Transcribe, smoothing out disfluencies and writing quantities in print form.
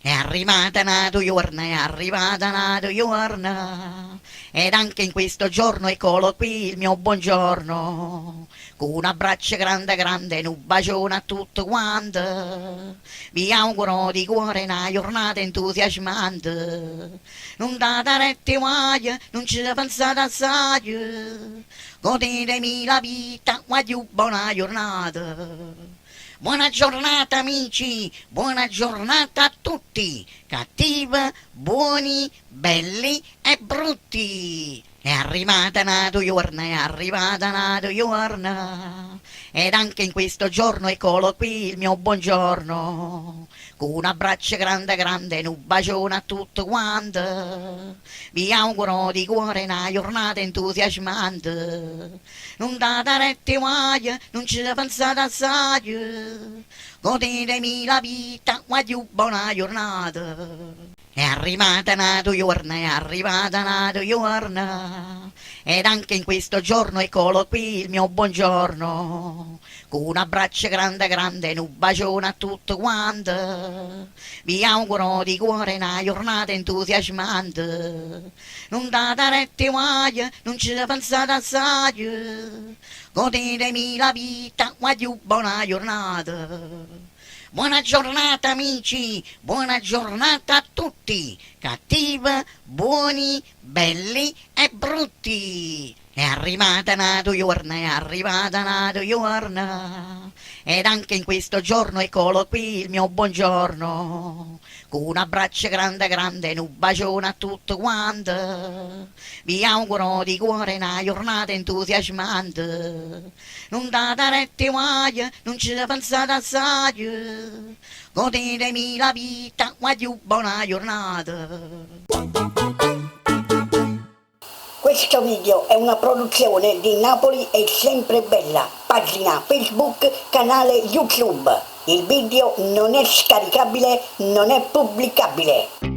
È arrivata una giorna, è arrivata una giorna, ed anche in questo giorno eccolo qui il mio buongiorno, con un abbraccio grande grande e un bacione a tutto quanto, vi auguro di cuore una giornata entusiasmante, non date rette mai, non ci pensate assai, godetemi la vita, guaglio buona giornata. Buona giornata amici, buona giornata a tutti, cattivi, buoni, belli e brutti. È arrivata una giorna, è arrivata una giorna, ed anche in questo giorno eccolo qui il mio buongiorno, con un abbraccio grande grande e un bacione a tutto quanto, vi auguro di cuore una giornata entusiasmante, non date rette mai, non ci pensate assai, godetemi la vita, guaglio buona giornata. È arrivata una giorna, è arrivata una giorna, ed anche in questo giorno eccolo qui il mio buongiorno, con un abbraccio grande grande e un bacione a tutto quanto, vi auguro di cuore una giornata entusiasmante, non date rette mai, non ci pensate assai, godetemi la vita, guaglio buona giornata. Buona giornata amici, buona giornata a tutti, cattivi, buoni, belli e brutti. È arrivata una giorna, è arrivata una giorna, ed anche in questo giorno eccolo qui il mio buongiorno, con un abbraccio grande grande e un bacione a tutto quanto, vi auguro di cuore una giornata entusiasmante, non date rette mai, non ci pensate assai, godetemi la vita, guaglio buona giornata. Questo video è una produzione di Napoli è sempre bella, pagina Facebook, canale YouTube. Il video non è scaricabile, non è pubblicabile.